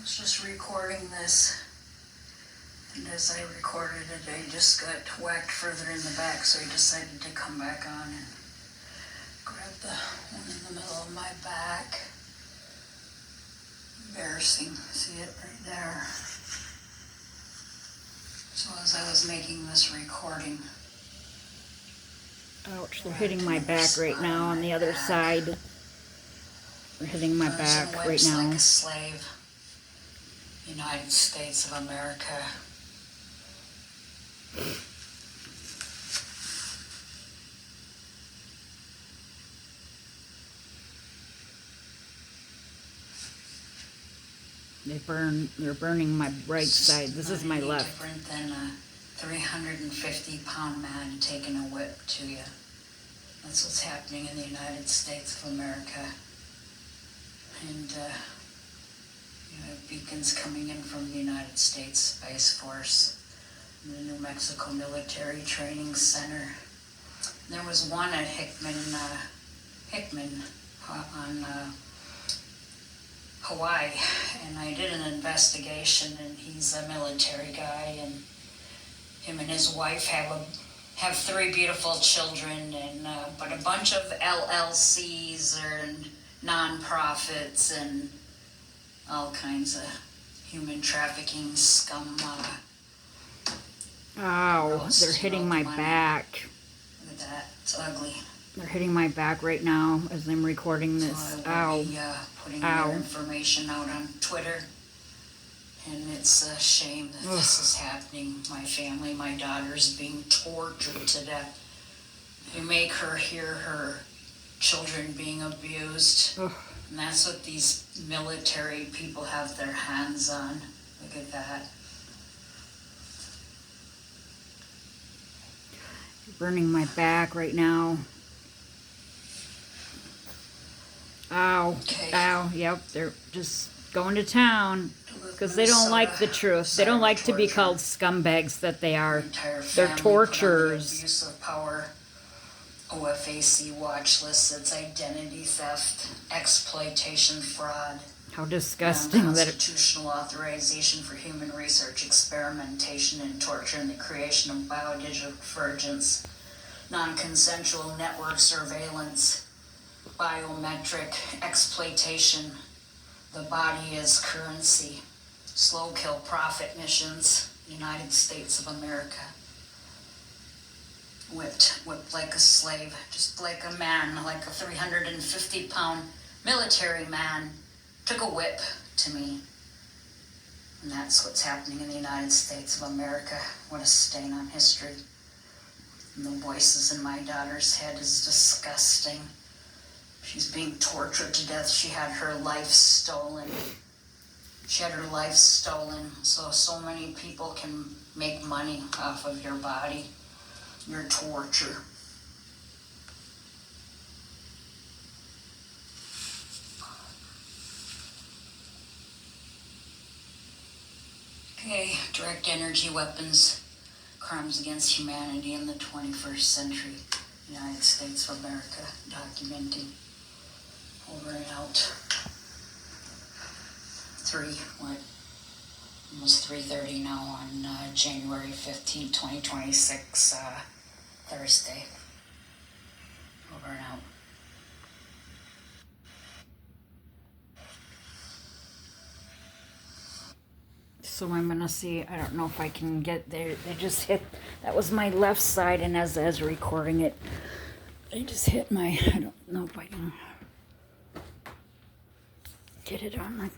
was just recording this, and as I recorded it, I just got whacked further in the back, so I decided to come back on and grab the one in the middle of my back. Embarrassing, see it right there. So as I was making this recording, ouch, they're hitting my back right now on the other side. They're hitting my back right now. Like a slave, United States of America. They're burning my right side. This is my left. Different than a 350-pound man taking a whip to you. That's what's happening in the United States of America. And you have beacons coming in from the United States Space Force, the New Mexico Military Training Center. There was one at Hickman on Hawaii, and I did an investigation, and he's a military guy, and him and his wife have 3 beautiful children, and but a bunch of LLCs and nonprofits and all kinds of human trafficking scum. Ow, they're hitting my back. Look at that, it's ugly. They're hitting my back right now as I'm recording this. So I will be putting their information out on Twitter. And it's a shame that this is happening. My family, my daughter's being tortured to death. They make her hear her children being abused. Ugh. And that's what these military people have their hands on. Look at that. Burning my back right now. Ow. Okay. Ow. Yep, they're just going to town because they don't like the truth. They don't like to be called scumbags that they are. They're torturers. Abuse of power. OFAC watch list. It's identity theft, exploitation, fraud. How disgusting that Constitutional authorization for human research, experimentation, and torture, and the creation of biodigital virgins, non-consensual network surveillance, biometric exploitation, the body as currency, slow kill profit missions, United States of America. Whipped like a slave, just like a man, like a 350-pound military man took a whip to me. And that's what's happening in the United States of America. What a stain on history. And the voices in my daughter's head is disgusting. She's being tortured to death. She had her life stolen. So many people can make money off of your body, your torture. Okay, direct energy weapons, crimes against humanity in the 21st century, United States of America, documenting. Over and out. Almost 3:30 now on January 15, 2026, Thursday. Over and out. So I'm gonna see. I don't know if I can get there. They just hit. That was my left side, and as I was recording it, they just hit my. I don't know if I can get it on my.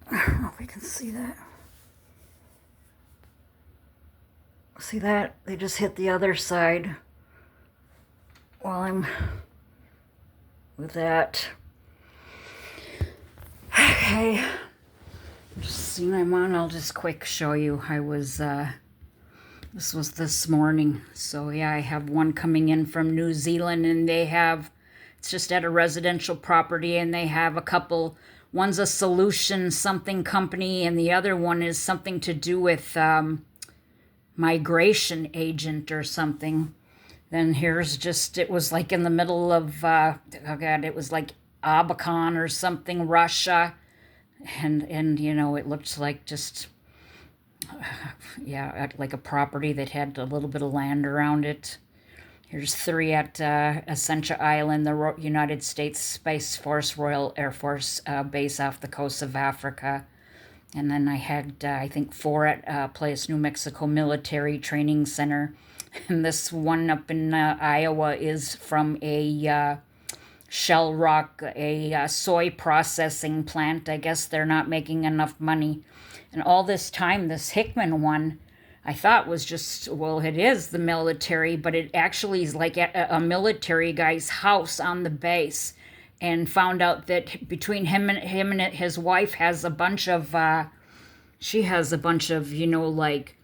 I don't know if I can see that. See that? They just hit the other side while I'm with that. Okay. Just seeing I'm on, I'll just quick show you. This was this morning. So yeah, I have one coming in from New Zealand, and it's just at a residential property, and they have a couple. One's a solution something company, and the other one is something to do with migration agent or something. Then here's just, it was like in the middle of, it was like Abakan or something, Russia. And it looked like just, yeah, like a property that had a little bit of land around it. Here's 3 at Essentia Island, the United States Space Force Royal Air Force base off the coast of Africa. And then I had, I think, 4 at Place New Mexico Military Training Center. And this one up in Iowa is from a Shell Rock, a soy processing plant. I guess they're not making enough money. And all this time, this Hickman one, I thought was just, well, it is the military, but it actually is like a military guy's house on the base. And found out that between him and his wife has a bunch of, she has a bunch of, like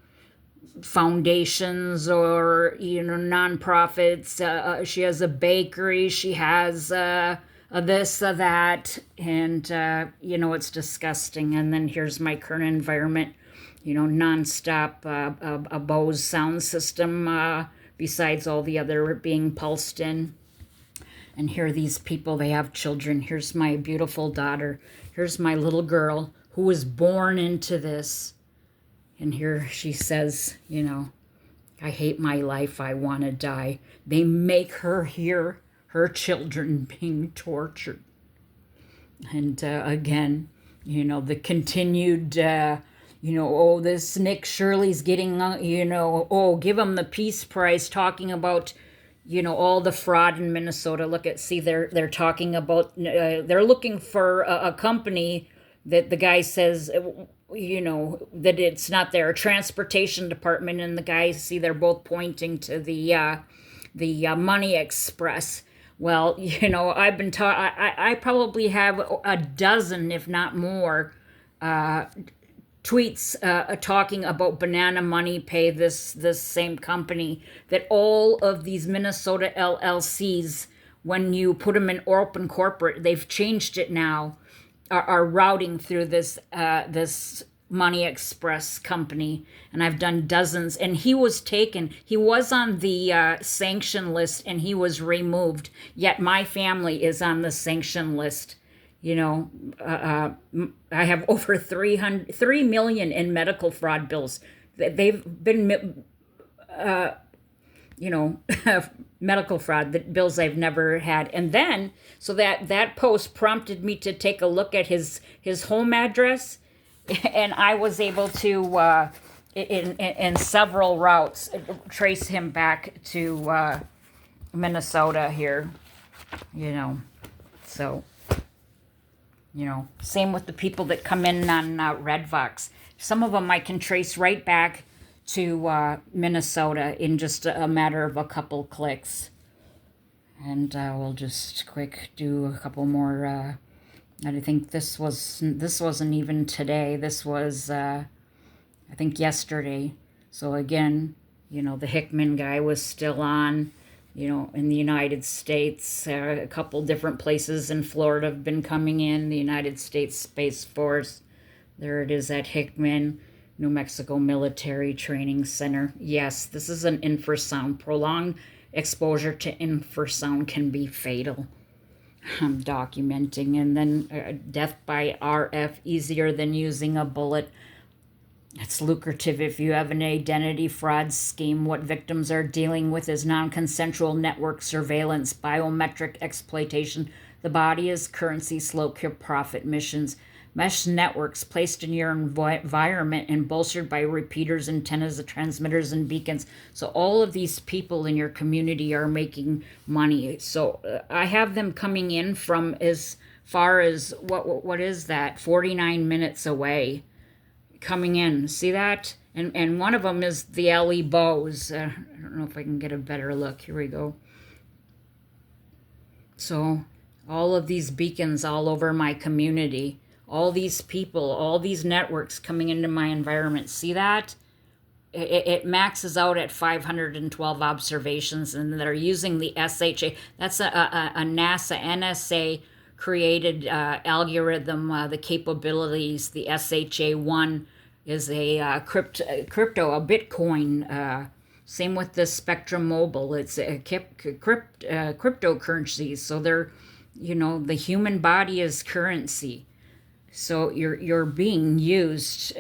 foundations or, nonprofits. She has a bakery. She has a this, a that. And, it's disgusting. And then here's my current environment. Nonstop, a Bose sound system, besides all the other being pulsed in. And here are these people, they have children. Here's my beautiful daughter. Here's my little girl who was born into this. And here she says, I hate my life, I want to die. They make her hear her children being tortured. And again, the continued... this Nick Shirley's getting, give him the Peace Prize, talking about, all the fraud in Minnesota. They're talking about, they're looking for a company that the guy says, that it's not their transportation department, and the guys, they're both pointing to the Money Express. Well, I've been taught, I probably have a dozen, if not more, tweets talking about Banana Money Pay, this same company, that all of these Minnesota LLCs, when you put them in open corporate, they've changed it now, are routing through this Money Express company. And I've done dozens. And he was on the sanction list, and he was removed. Yet my family is on the sanction list. I have over 3 million in medical fraud bills. They've been, medical fraud bills I've never had. And then, so that post prompted me to take a look at his home address, and I was able to, in several routes, trace him back to Minnesota here. So. Same with the people that come in on Redvox. Some of them I can trace right back to Minnesota in just a matter of a couple clicks. And we'll just quick do a couple more. I think this wasn't even today. This was, I think, yesterday. So again, the Hickman guy was still on. In the United States, a couple different places in Florida have been coming in. The United States Space Force, there it is at Hickman, New Mexico Military Training Center. Yes, this is an infrasound. Prolonged exposure to infrasound can be fatal. I'm documenting. And then death by RF, easier than using a bullet. It's lucrative if you have an identity fraud scheme. What victims are dealing with is non-consensual network surveillance, biometric exploitation. The body is currency, slow profit missions. Mesh networks placed in your environment and bolstered by repeaters, antennas, transmitters, and beacons. So all of these people in your community are making money. So I have them coming in from as far as, what is that, 49 minutes away. Coming in, see that? And one of them is the L.E. Bose. I don't know if I can get a better look. Here we go. So all of these beacons all over my community, all these people, all these networks coming into my environment. See that? It maxes out at 512 observations, and they're using the SHA. That's a NASA, NSA created algorithm, the capabilities. The SHA-1 is a crypto, a Bitcoin. Same with the Spectrum Mobile. It's a cryptocurrency. So they're the human body is currency. So you're being used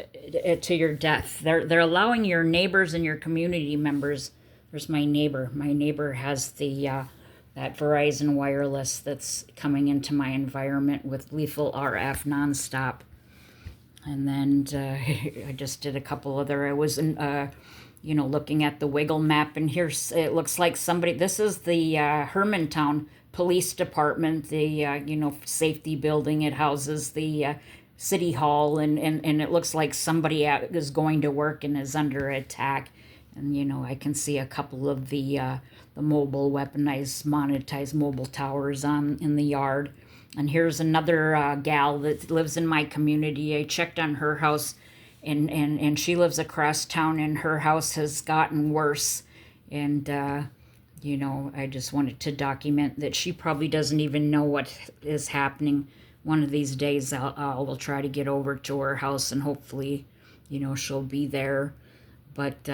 to your death. They're allowing your neighbors and your community members. There's my neighbor. My neighbor has the that Verizon wireless that's coming into my environment with lethal RF nonstop. And then I just did a couple other. I was looking at the Wiggle map, and here's it looks like somebody. This is the Hermantown Police Department, the safety building. It houses the city hall, and it looks like somebody is going to work and is under attack. And I can see a couple of the mobile weaponized, monetized mobile towers in the yard. And here's another gal that lives in my community. I checked on her house, and she lives across town, and her house has gotten worse. And I just wanted to document that she probably doesn't even know what is happening. One of these days, I'll try to get over to her house, and hopefully, she'll be there. But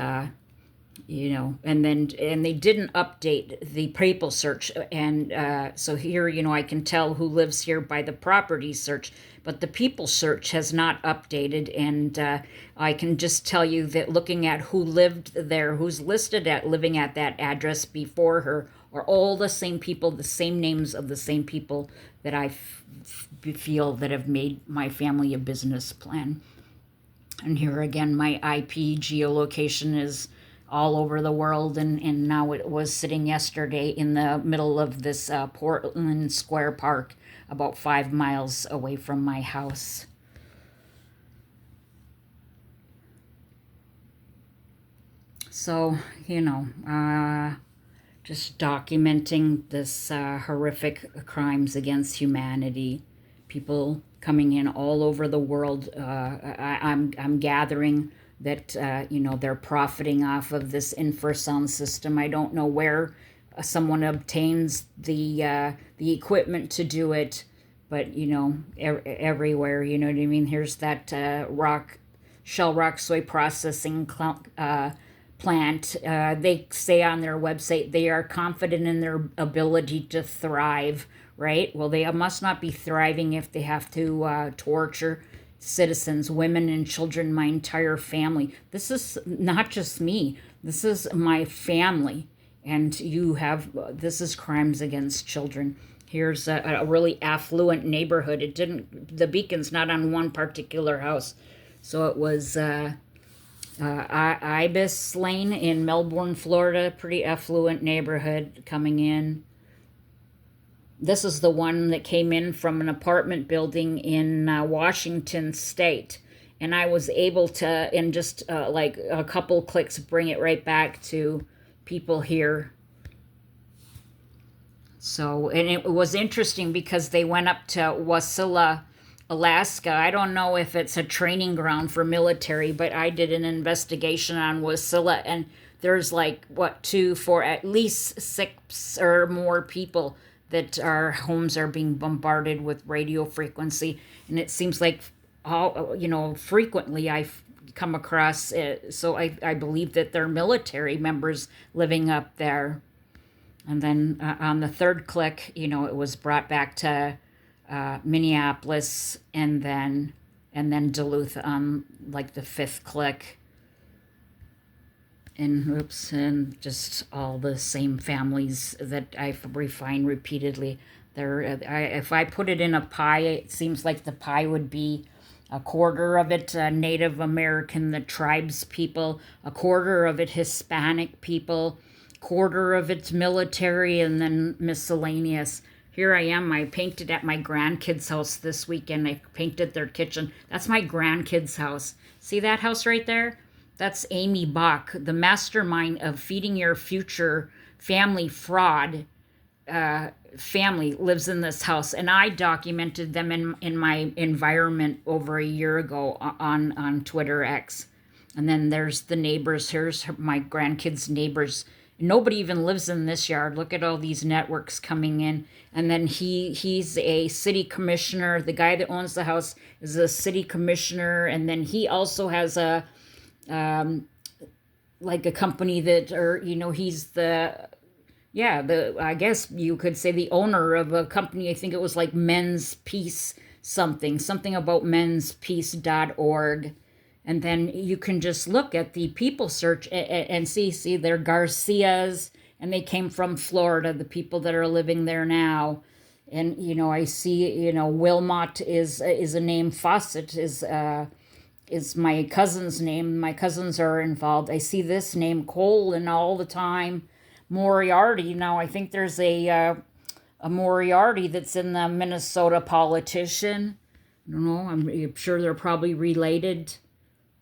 and they didn't update the people search, and so here I can tell who lives here by the property search, but the people search has not updated. And I can just tell you that looking at who lived there, who's listed at living at that address before her, are all the same people, the same names of the same people that I feel that have made my family a business plan. And here again, my IP geolocation is all over the world, and now it was sitting yesterday in the middle of this Portland Square Park, about 5 miles away from my house. So, just documenting this horrific crimes against humanity. People coming in all over the world. I'm gathering that they're profiting off of this infrasound system. I don't know where someone obtains the equipment to do it, but everywhere. You know what I mean? Here's that shell rock soy processing plant. They say on their website they are confident in their ability to thrive. Right? Well, they must not be thriving if they have to torture citizens, women and children, my entire family. This is not just me. This is my family. And this is crimes against children. Here's a really affluent neighborhood. The beacon's not on one particular house. So it was Ibis Lane in Melbourne, Florida, pretty affluent neighborhood coming in. This is the one that came in from an apartment building in Washington State. And I was able to, in just like a couple clicks, bring it right back to people here. So, and it was interesting because they went up to Wasilla, Alaska. I don't know if it's a training ground for military, but I did an investigation on Wasilla, and there's like, for at least 6 or more people that our homes are being bombarded with radio frequency. And it seems like frequently I've come across it. So I believe that they're military members living up there. And then on the third click, it was brought back to Minneapolis, and then Duluth on like the 5th click. And just all the same families that I've refined repeatedly. If I put it in a pie, it seems like the pie would be a quarter of it Native American, the tribes people, a quarter of it Hispanic people, quarter of it's military, and then miscellaneous. Here I am. I painted at my grandkids' house this weekend. I painted their kitchen. That's my grandkids' house. See that house right there? That's Amy Bach, the mastermind of Feeding Your Future Family Fraud. Family lives in this house, and I documented them in my environment over a year ago on Twitter X. And then there's the neighbors. Here's my grandkids' neighbors. Nobody even lives in this yard. Look at all these networks coming in. And then he's a city commissioner. The guy that owns the house is a city commissioner, and then he also has a like a company that, he's the yeah, the I guess you could say the owner of a company. I think it was like Men's Peace something about menspeace.org. And then you can just look at the people search and see they're Garcias, and they came from Florida, the people that are living there now. And I see, Wilmot is a name. Fawcett is my cousin's name. My cousins are involved. I see this name Colin all the time. Moriarty. Now I think there's a Moriarty that's in the Minnesota politician. I don't know. I'm sure they're probably related.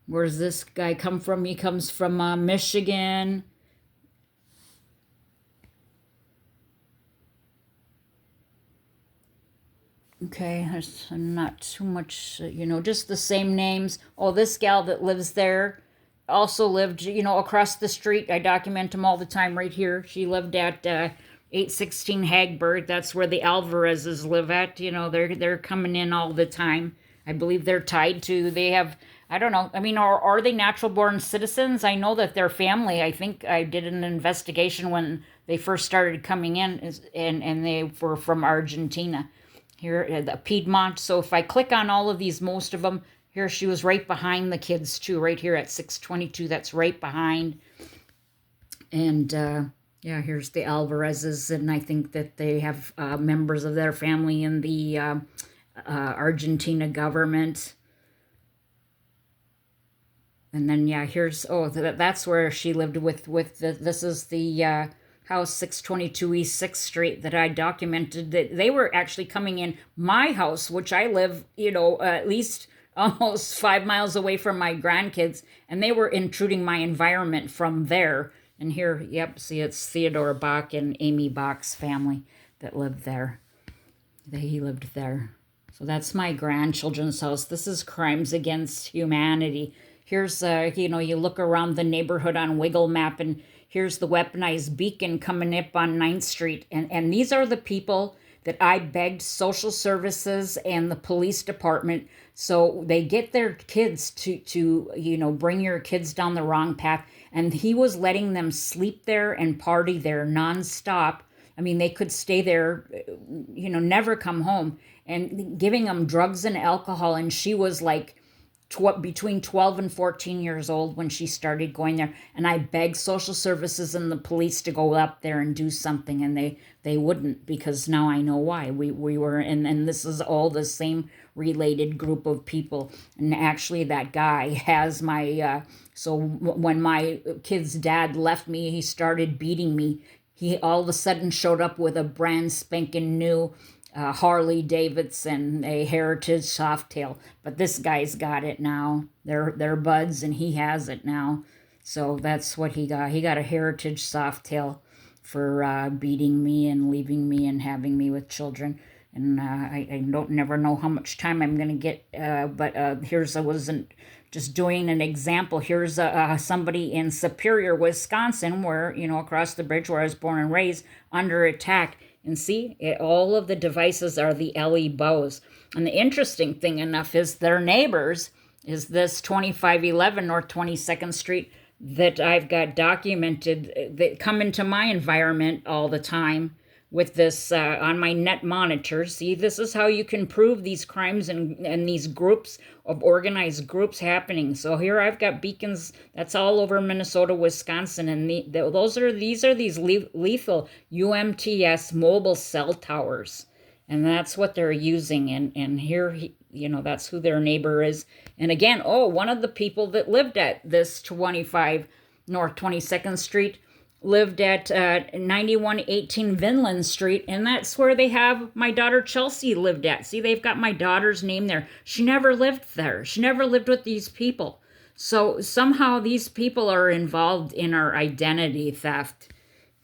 Where's this guy come from? He comes from Michigan. Okay, there's not too much, just the same names. Oh, this gal that lives there also lived, across the street. I document them all the time right here. She lived at 816 Hagbird. That's where the Alvarezes live at. They're coming in all the time. I believe they're tied to, they have, I don't know. I mean, are they natural born citizens? I know that their family, I think I did an investigation when they first started coming in, and they were from Argentina. Here, the Piedmont. So if I click on all of these, most of them, here she was right behind the kids too, right here at 622. That's right behind. And yeah, here's the Alvarezes, and I think that they have members of their family in the Argentina government. And then yeah, here's that's where she lived with this is the house 622 East 6th Street that I documented. That they were actually coming in my house, which I live, at least almost 5 miles away from my grandkids, and they were intruding my environment from there. And here, yep, see, it's Theodore Bach and Amy Bach's family that lived there. He lived there. So that's my grandchildren's house. This is Crimes Against Humanity. Here's, you look around the neighborhood on Wiggle Map, and here's the weaponized beacon coming up on 9th Street. And these are the people that I begged social services and the police department so they get their kids to bring your kids down the wrong path. And he was letting them sleep there and party there nonstop. I mean, they could stay there, never come home, and giving them drugs and alcohol. And she was like, between 12 and 14 years old when she started going there. And I begged social services and the police to go up there and do something, and they wouldn't, because now I know why. We were, and this is all the same related group of people. And actually that guy has my, so when my kid's dad left me, he started beating me. He all of a sudden showed up with a brand spanking new Harley Davidson, a Heritage Softail, but this guy's got it now. They're buds, and he has it now. So that's what he got. He got a Heritage Softail for beating me and leaving me and having me with children. And I don't never know how much time I'm gonna get. But I wasn't just doing an example. Here's somebody in Superior, Wisconsin, where across the bridge where I was born and raised, under attack. And see, all of the devices are the LE bows. And the interesting thing enough is their neighbors is this 2511 North 22nd Street that I've got documented that come into my environment all the time with this on my net monitor. See, this is how you can prove these crimes and these groups of organized groups happening. So here I've got beacons that's all over Minnesota, Wisconsin, and these are these lethal UMTS mobile cell towers, and that's what they're using. And here, that's who their neighbor is. And again, one of the people that lived at this 25 North 22nd Street lived at 9118 Vinland Street, and that's where they have my daughter Chelsea lived at. See, they've got my daughter's name there. She never lived there. She never lived with these people. So somehow these people are involved in our identity theft.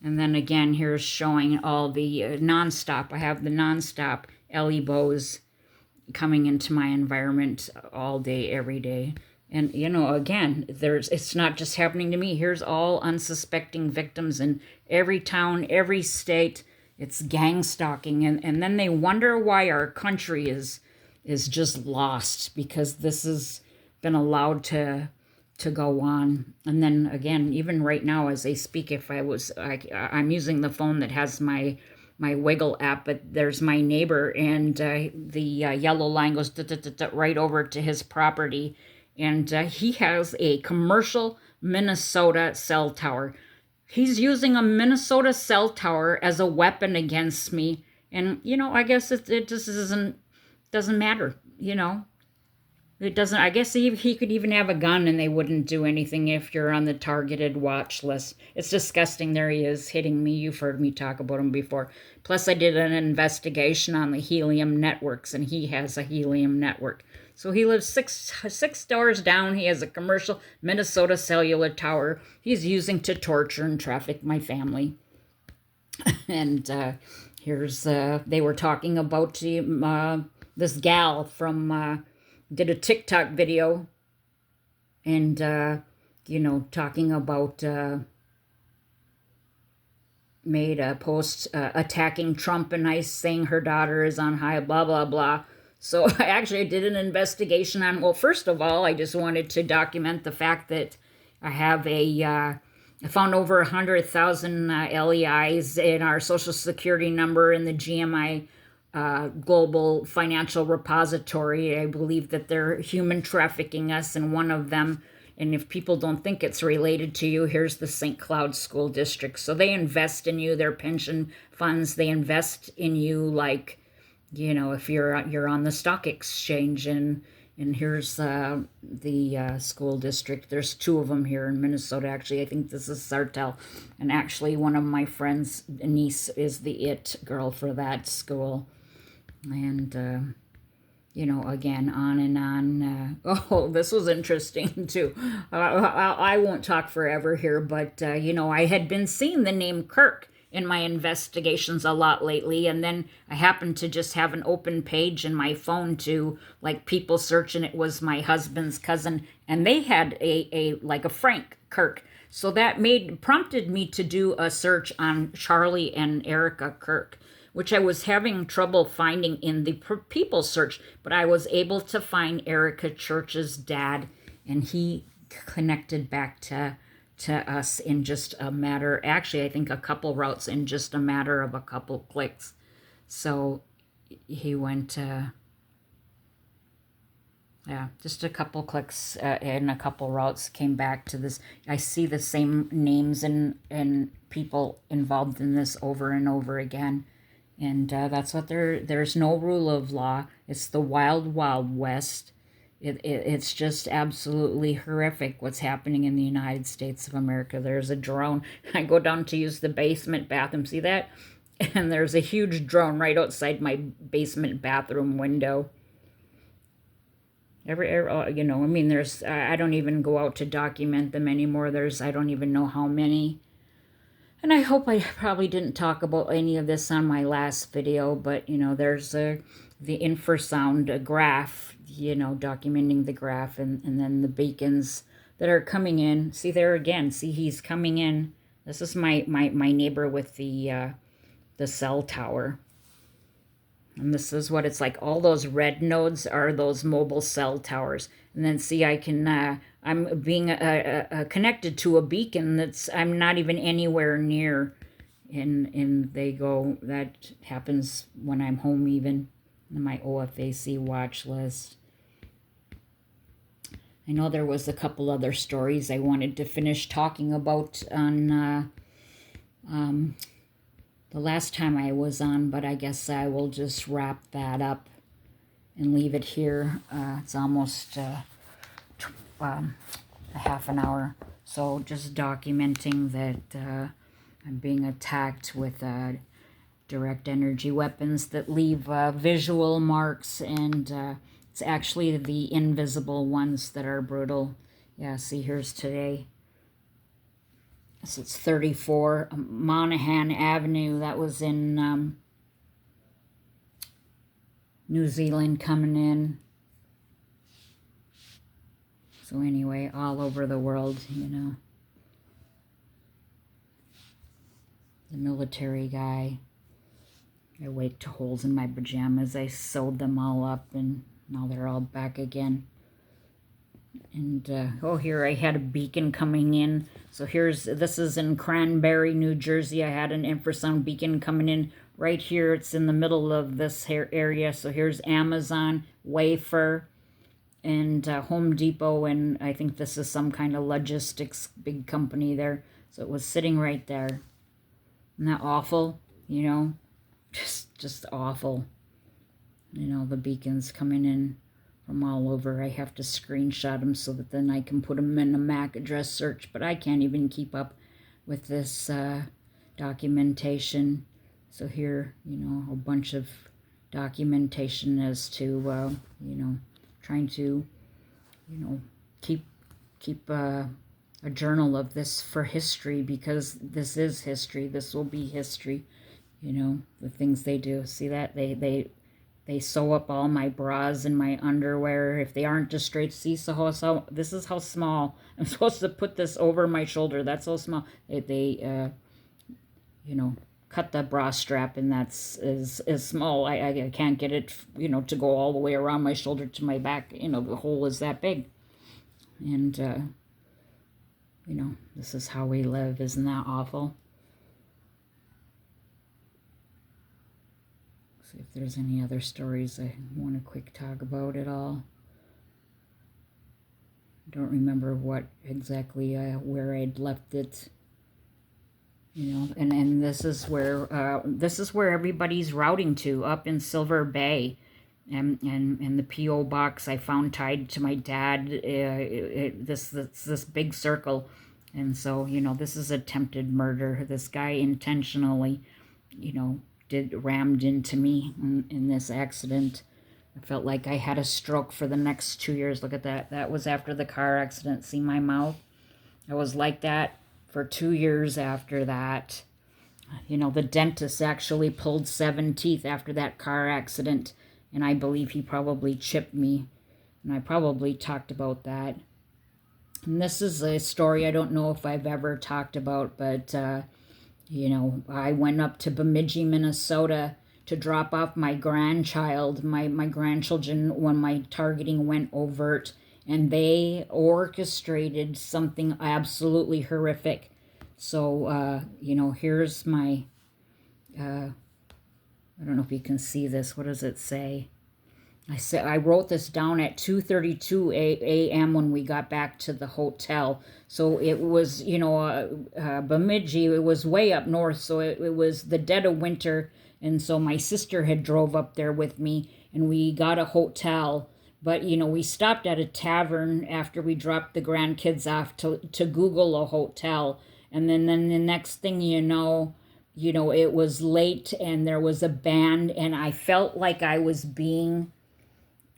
And then again, here's showing all the nonstop. I have the nonstop Ellie bows coming into my environment all day, every day. And, again, it's not just happening to me. Here's all unsuspecting victims in every town, every state. It's gang stalking. And then they wonder why our country is just lost, because this has been allowed to to go on. And then again, even right now as I speak, if I'm using the phone that has my Wiggle app, but there's my neighbor, and the yellow line goes right over to his property, and he has a commercial Minnesota cell tower. He's using a Minnesota cell tower as a weapon against me, and I guess it just doesn't matter. It doesn't. I guess he could even have a gun and they wouldn't do anything if you're on the targeted watch list. It's disgusting. There he is hitting me. You've heard me talk about him before. Plus, I did an investigation on the helium networks, and he has a helium network. So he lives six doors down. He has a commercial Minnesota cellular tower he's using to torture and traffic my family. And here's they were talking about this gal from. Did a TikTok video and, talking about, made a post attacking Trump and ICE, saying her daughter is on high, blah, blah, blah. So I did an investigation on, well, first of all, I just wanted to document the fact that I have I found over 100,000 LEIs in our Social Security number in the GMI global financial repository. I believe that they're human trafficking us, and one of them, and if people don't think it's related to you, here's the St. Cloud School District. So they invest in you, their pension funds, they invest in you like, if you're on the stock exchange, and here's the school district. There's two of them here in Minnesota, actually. I think this is Sartell, and actually one of my friends' niece is the it girl for that school. And, again, on and on. This was interesting, too. I won't talk forever here, but, I had been seeing the name Kirk in my investigations a lot lately, and then I happened to just have an open page in my phone to, people search, and it was my husband's cousin, and they had a Frank Kirk. So that prompted me to do a search on Charlie and Erica Kirk, which I was having trouble finding in the people search, but I was able to find Erica Church's dad, and he connected back to us in just a matter, actually I think a couple routes in just a matter of a couple clicks. So he went, just a couple clicks and a couple routes came back to this. I see the same names and people involved in this over and over again. And that's what there's no rule of law. It's the wild, wild west. It's just absolutely horrific what's happening in the United States of America. There's a drone. I go down to use the basement bathroom. See that? And there's a huge drone right outside my basement bathroom window. There's, I don't even go out to document them anymore. I don't even know how many. And I hope I probably didn't talk about any of this on my last video, but, there's the infrasound graph, documenting the graph, and then the beacons that are coming in. See there again, he's coming in. This is my neighbor with the cell tower. And this is what it's like. All those red nodes are those mobile cell towers. And then see, I can, I'm being connected to a beacon I'm not even anywhere near. And they go, that happens when I'm home even, in my OFAC watch list. I know there was a couple other stories I wanted to finish talking about on the last time I was on, but I guess I will just wrap that up and leave it here. It's almost a half an hour. So just documenting that I'm being attacked with direct energy weapons that leave visual marks, and it's actually the invisible ones that are brutal. Yeah, see, here's today. So it's 34 Monaghan Avenue. That was in New Zealand coming in. So anyway, all over the world, The military guy. I waked holes in my pajamas. I sewed them all up, and now they're all back again. And here I had a beacon coming in. So this is in Cranberry, New Jersey. I had an infrasound beacon coming in right here. It's in the middle of this area. So here's Amazon, Wayfair, and Home Depot, and I think this is some kind of logistics big company there. So it was sitting right there. Isn't that awful? You know, just awful. You know, the beacons coming in from all over. I have to screenshot them so that then I can put them in a MAC address search, but I can't even keep up with this documentation. So here, you know, a bunch of documentation as to, you know, trying to, you know, keep a journal of this for history, because this is history. This will be history. You know, the things they do. See that? They sew up all my bras and my underwear if they aren't just straight. See, so this is how small. I'm supposed to put this over my shoulder. That's how small. They you know, cut the bra strap, and that's is small. I can't get it, you know, to go all the way around my shoulder to my back. You know, the hole is that big. And, you know, this is how we live. Isn't that awful? See if there's any other stories I want to quick talk about at all. I don't remember what exactly where I'd left it. You know, and this is where everybody's routing to, up in Silver Bay. And the P.O. box I found tied to my dad, this big circle. And so, you know, this is attempted murder. This guy intentionally, you know, rammed into me in this accident. I felt like I had a stroke for the next 2 years. Look at that. That was after the car accident. See my mouth? I was like that for 2 years after that. You know, the dentist actually pulled 7 teeth after that car accident. And I believe he probably chipped me. And I probably talked about that. And this is a story I don't know if I've ever talked about, but, you know, I went up to Bemidji, Minnesota to drop off my grandchild, my grandchildren, when my targeting went overt. And they orchestrated something absolutely horrific. So, you know, here's my... I don't know if you can see this. What does it say? I wrote this down at 2:32 a.m. when we got back to the hotel. So it was, you know, Bemidji, it was way up north. So it was the dead of winter. And so my sister had drove up there with me, and we got a hotel. But, you know, we stopped at a tavern after we dropped the grandkids off to Google a hotel. And then the next thing you know, it was late and there was a band, and I felt like I was being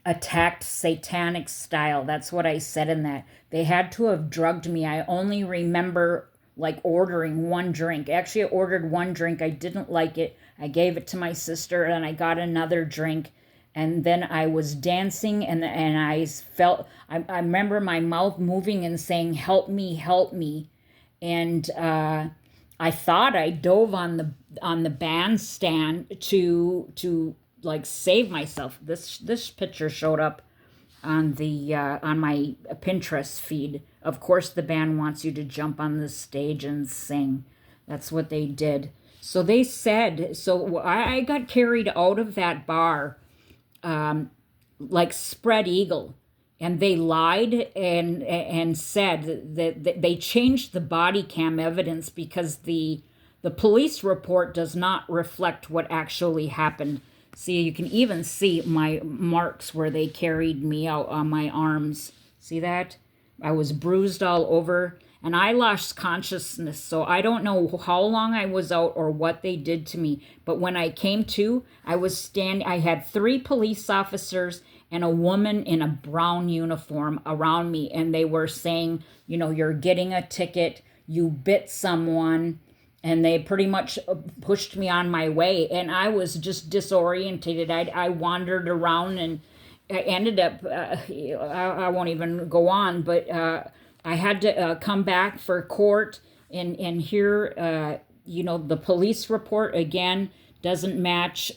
attacked satanic style. That's what I said in that. They had to have drugged me. I only remember like ordering one drink. Actually, I ordered one drink. I didn't like it. I gave it to my sister, and I got another drink. And then I was dancing, and I felt, I remember my mouth moving and saying, "Help me, help me." And, I thought I dove on the bandstand to like save myself. This picture showed up on on my Pinterest feed. Of course, the band wants you to jump on the stage and sing. That's what they did. So they said. So I got carried out of that bar, like spread eagle. And they lied and said that they changed the body cam evidence because the police report does not reflect what actually happened. See, you can even see my marks where they carried me out on my arms. See that? I was bruised all over, and I lost consciousness. So I don't know how long I was out or what they did to me. But when I came to, I had 3 police officers and a woman in a brown uniform around me, and they were saying, you know, "You're getting a ticket, you bit someone," and they pretty much pushed me on my way, and I was just disorientated. I wandered around, and I ended up, I won't even go on, but I had to come back for court, and here, you know, the police report, again, doesn't match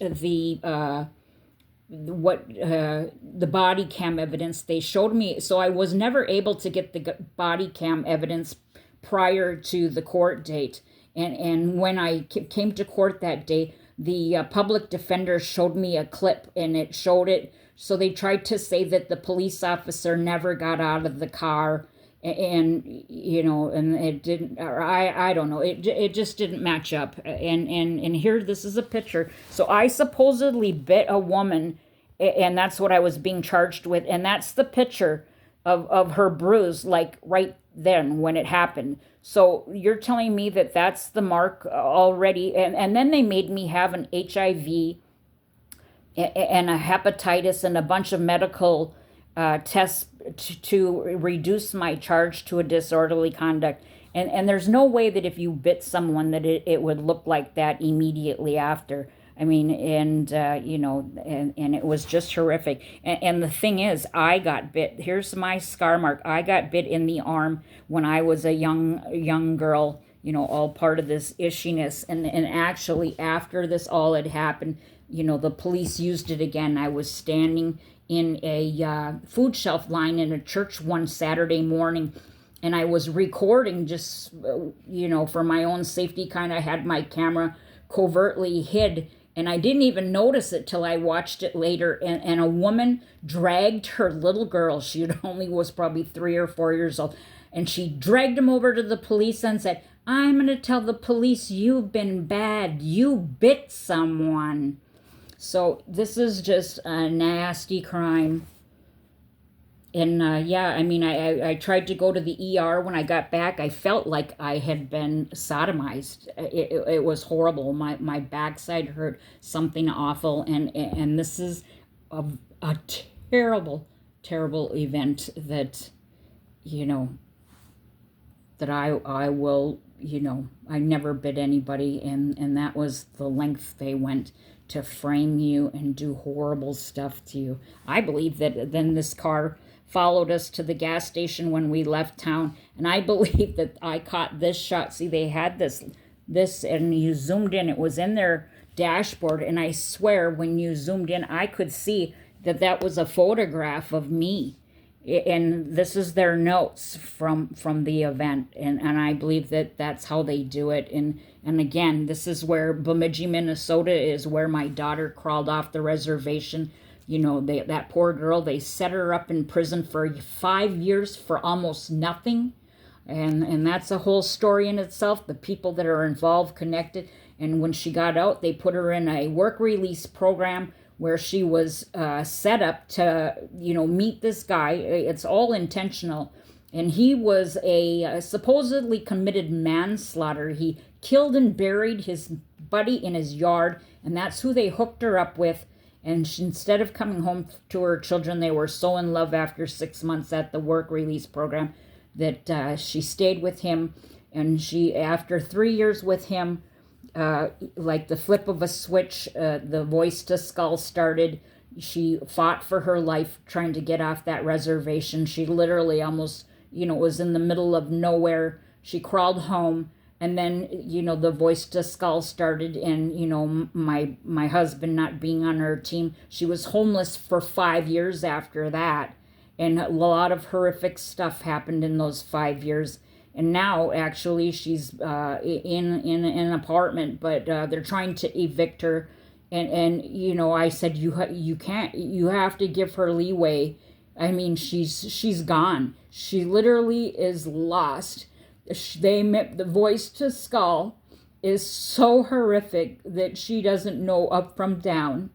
the body cam evidence. They showed me, so I was never able to get the body cam evidence prior to the court date. And when I came to court that day, the public defender showed me a clip, and it showed it. So they tried to say that the police officer never got out of the car, and and it didn't, or I don't know, it just didn't match up. And here, this is a picture. So I supposedly bit a woman, and that's what I was being charged with, and that's the picture of her bruise, like right then when it happened. So you're telling me that that's the mark already, and then they made me have an HIV and a hepatitis and a bunch of medical tests to reduce my charge to a disorderly conduct. And there's no way that if you bit someone that it would look like that immediately after. I mean, and it was just horrific. And the thing is, I got bit. Here's my scar mark. I got bit in the arm when I was a young girl. All part of this ishiness. And actually, after this all had happened, the police used it again. I was standing in a food shelf line in a church one Saturday morning, and I was recording just, for my own safety. Kind of had my camera covertly hid, and I didn't even notice it till I watched it later. And a woman dragged her little girl. She only was probably 3 or 4 years old, and she dragged him over to the police and said, "I'm going to tell the police you've been bad. You bit someone." So this is just a nasty crime. And I tried to go to the ER when I got back. I felt like I had been sodomized. It was horrible. My backside hurt, something awful. And this is a terrible, terrible event that, that I will, I never bit anybody. And that was the length they went to frame you and do horrible stuff to you. I believe that then this car followed us to the gas station when we left town, and I believe that I caught this shot. See, they had this, and you zoomed in. It was in their dashboard, and I swear when you zoomed in, I could see that was a photograph of me. And this is their notes from the event, and I believe that that's how they do it. And again, this is where Bemidji, Minnesota is where my daughter crawled off the reservation. That poor girl, they set her up in prison for 5 years for almost nothing. And that's a whole story in itself, the people that are involved, connected. And when she got out, they put her in a work release program where she was set up to, meet this guy. It's all intentional. And he was a supposedly committed manslaughter. He killed and buried his buddy in his yard, and that's who they hooked her up with. And instead of coming home to her children, they were so in love after 6 months at the work release program that she stayed with him. And she, after 3 years with him, like the flip of a switch, the voice to skull started. She fought for her life trying to get off that reservation. She literally almost, was in the middle of nowhere. She crawled home, and then, the voice to skull started, and, my husband not being on her team, she was homeless for 5 years after that. And a lot of horrific stuff happened in those 5 years. And now, actually, she's in an apartment, but they're trying to evict her. And I said, you can't, you have to give her leeway. I mean, she's gone. She literally is lost. The voice to skull is so horrific that she doesn't know up from down.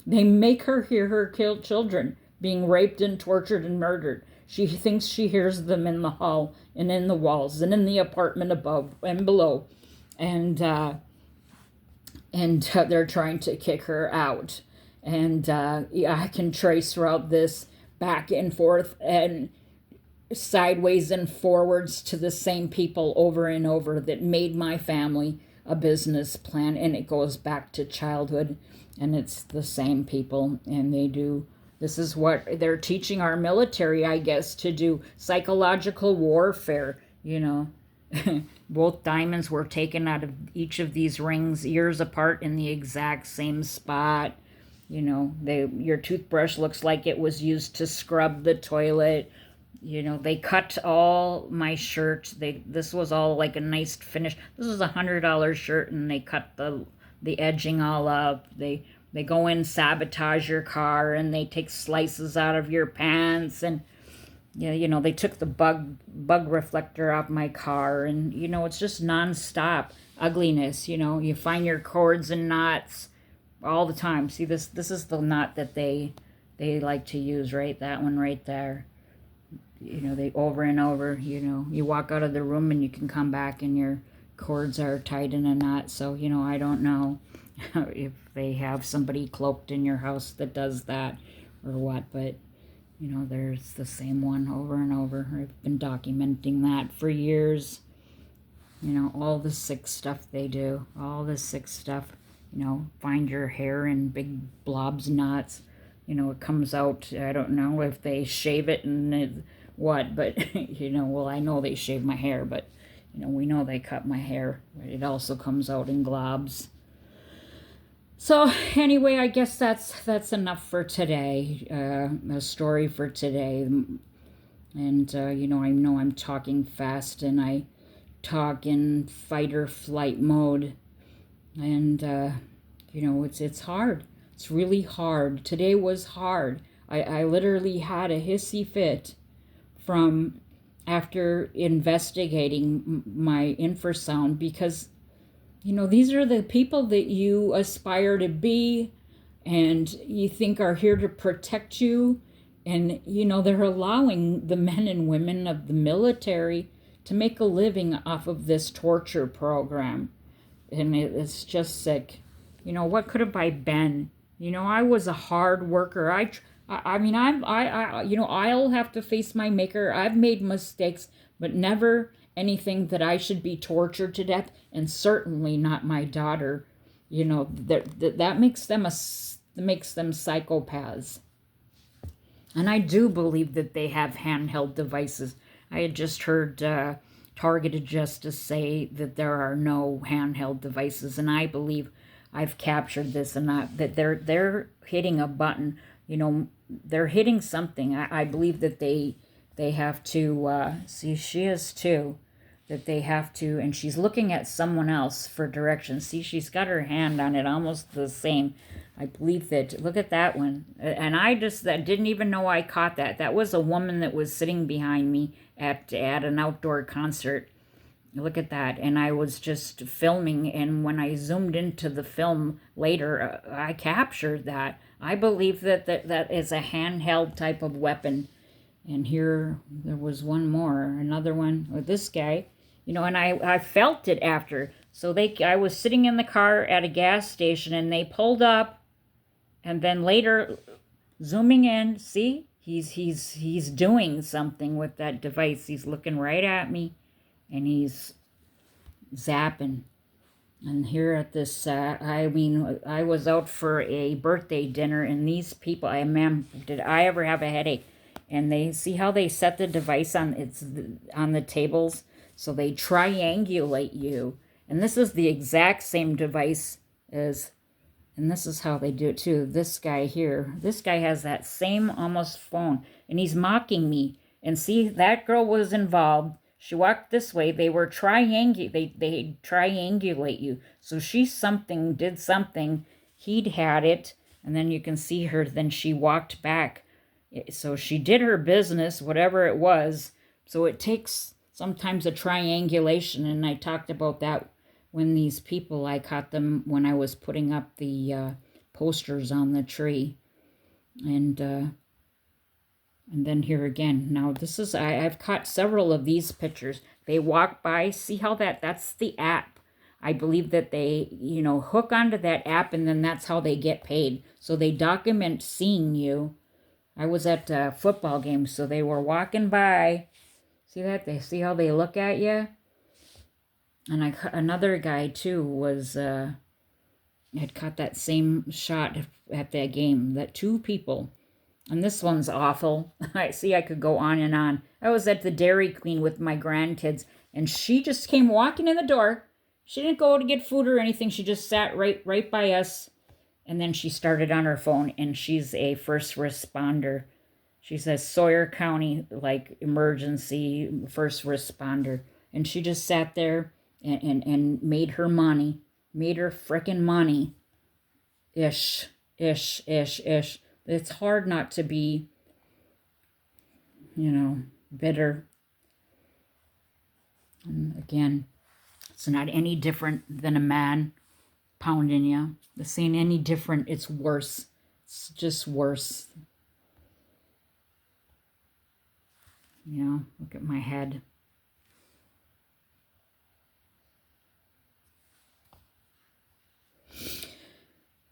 They make her hear her children being raped and tortured and murdered. She thinks she hears them in the hall and in the walls and in the apartment above and below. And they're trying to kick her out. And I can trace throughout this back and forth and sideways and forwards to the same people over and over that made my family a business plan. And it goes back to childhood, and it's the same people, and they do. This is what they're teaching our military, I guess, to do. Psychological warfare, Both diamonds were taken out of each of these rings years apart in the exact same spot. Your toothbrush looks like it was used to scrub the toilet. They cut all my shirt. This was all like a nice finish. This was $100 shirt, and they cut the edging all up. They go in, sabotage your car, and they take slices out of your pants, and they took the bug reflector off my car, and it's just nonstop ugliness. You find your cords and knots all the time. See, this is the knot that they like to use, right? That one right there. They over and over. You walk out of the room and you can come back and your cords are tied in a knot. So I don't know if they have somebody cloaked in your house that does that or what, but there's the same one over and over. I've been documenting that for years. All the sick stuff they do, all the sick stuff. Find your hair in big blobs, knots. It comes out. I don't know if they shave it and what, but well, I know they shave my hair, but we know they cut my hair. It also comes out in globs. So anyway, I guess that's enough for today. A story for today. And I know I'm talking fast, and I talk in fight or flight mode. And it's hard. It's really hard. Today was hard. I literally had a hissy fit from after investigating my infrasound, because these are the people that you aspire to be and you think are here to protect you. And, they're allowing the men and women of the military to make a living off of this torture program. And it's just sick. What could have I been? I was a hard worker. I'll have to face my maker. I've made mistakes, but never anything that I should be tortured to death, and certainly not my daughter. That makes them psychopaths. And I do believe that they have handheld devices. I had just heard Targeted Justice say that there are no handheld devices, and I believe I've captured this, and that they're hitting a button. They're hitting something. I believe that they have to see, she is too, that they have to, and she's looking at someone else for direction. See, she's got her hand on it, almost the same. I believe that, look at that one. And I didn't even know I caught that. That was a woman that was sitting behind me at an outdoor concert. Look at that. And I was just filming, and when I zoomed into the film later, I captured that. I believe that is a handheld type of weapon. And here, there was one more, another one with this guy. And I felt it after. So I was sitting in the car at a gas station, and they pulled up, and then later, zooming in, see, he's doing something with that device. He's looking right at me, and he's zapping. And here at this, I was out for a birthday dinner, and these people, ma'am, did I ever have a headache? And they see how they set the device on the tables, so they triangulate you. And this is the exact same device as, and this is how they do it too. This guy here, this guy has that same almost phone, and he's mocking me. And see, that girl was involved. She walked this way. They were they triangulate you. So she did something. He'd had it, and then you can see her. Then she walked back. So she did her business, whatever it was. So it takes sometimes a triangulation, and I talked about that when these people, I caught them when I was putting up the posters on the tree. And then here again. Now this is, I've caught several of these pictures. They walk by, see how that's the app. I believe that they, hook onto that app, and then that's how they get paid. So they document seeing you. I was at a football game, so they were walking by. See that? They see how they look at you? And another guy, too, had caught that same shot at that game. That two people. And this one's awful. I see I could go on and on. I was at the Dairy Queen with my grandkids, and she just came walking in the door. She didn't go to get food or anything. She just sat right by us. And then she started on her phone, and she's a first responder. She says Sawyer County, like emergency first responder. And she just sat there and made her money, made her frickin' money. Ish, ish, ish, ish. It's hard not to be, bitter. And again, it's not any different than a man pounding you. This ain't any different. It's worse. It's just worse. Look at my head.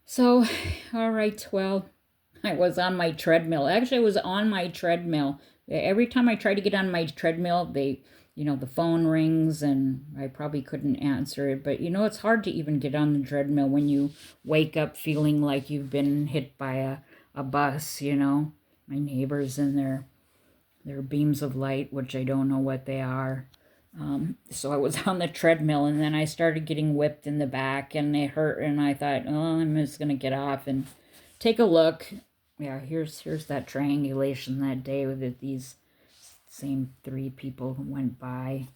So, all right, well, I was on my treadmill. Actually, I was on my treadmill. Every time I try to get on my treadmill, the phone rings and I probably couldn't answer it. But, it's hard to even get on the treadmill when you wake up feeling like you've been hit by a bus, My neighbors and their beams of light, which I don't know what they are. So I was on the treadmill, and then I started getting whipped in the back, and it hurt, and I thought, oh, I'm just going to get off and take a look. Yeah, here's that triangulation that day with these same 3 people who went by.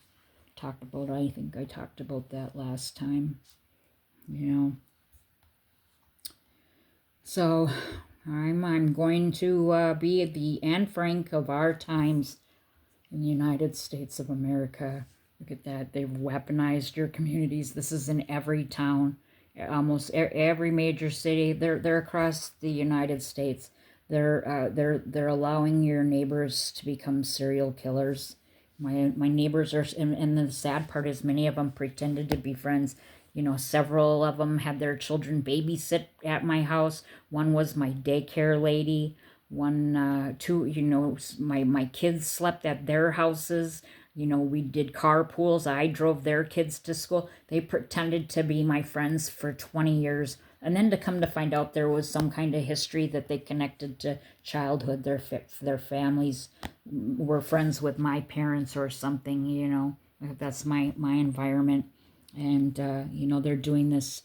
I think I talked about that last time. So I'm going to be the Anne Frank of our times in the United States of America. Look at that. They've weaponized your communities. This is in every town, almost every major city. They're across the United States. They're allowing your neighbors to become serial killers. My neighbors are, and the sad part is many of them pretended to be friends. Several of them had their children babysit at my house. One was my daycare lady. Two, my kids slept at their houses. We did carpools. I drove their kids to school. They pretended to be my friends for 20 years. And then to come to find out there was some kind of history that they connected to childhood. Their families were friends with my parents or something, That's my environment. And, they're doing this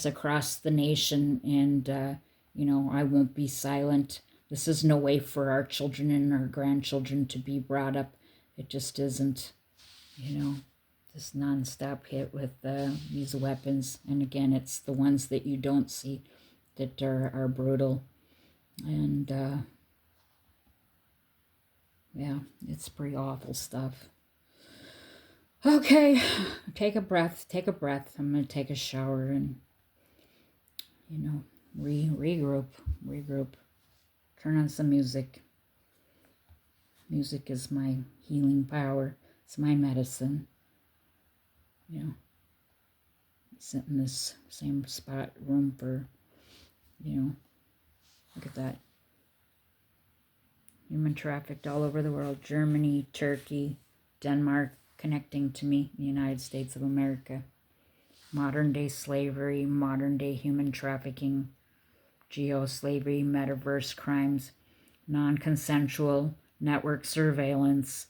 across the nation. And, I won't be silent. This is no way for our children and our grandchildren to be brought up. It just isn't, this nonstop hit with these weapons. And again, it's the ones that you don't see that are brutal. And, yeah, it's pretty awful stuff. Okay, take a breath. I'm going to take a shower and, regroup. Turn on some music. Music is my healing power. It's my medicine. Sit in this same room for, look at that. Human trafficked all over the world. Germany, Turkey, Denmark, connecting to me, the United States of America. Modern day slavery, modern day human trafficking, geo-slavery, metaverse crimes, non-consensual network surveillance,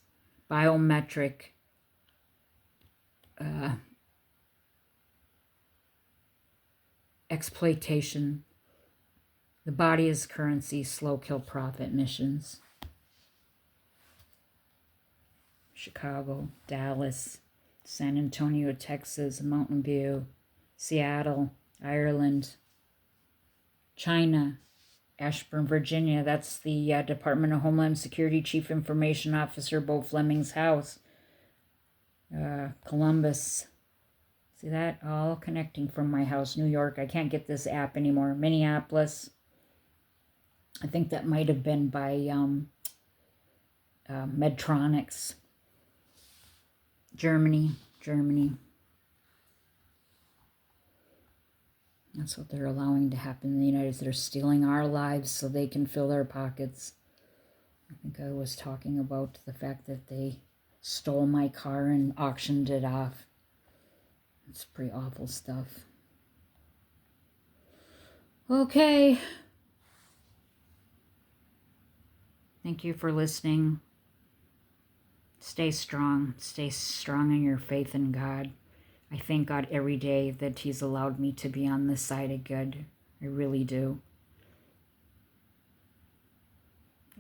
biometric exploitation, the body as currency, slow kill profit missions. Chicago, Dallas, San Antonio, Texas, Mountain View, Seattle, Ireland, China, Ashburn, Virginia. That's the Department of Homeland Security Chief Information Officer Bo Fleming's house. Columbus. See that? All connecting from my house. New York. I can't get this app anymore. Minneapolis. I think that might have been by Medtronics. Germany. That's what they're allowing to happen in the United States. They're stealing our lives so they can fill their pockets. I think I was talking about the fact that they stole my car and auctioned it off. It's pretty awful stuff. Okay. Thank you for listening. Stay strong. Stay strong in your faith in God. I thank God every day that He's allowed me to be on the side of good. I really do.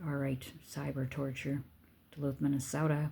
All right, cyber torture, Duluth, Minnesota.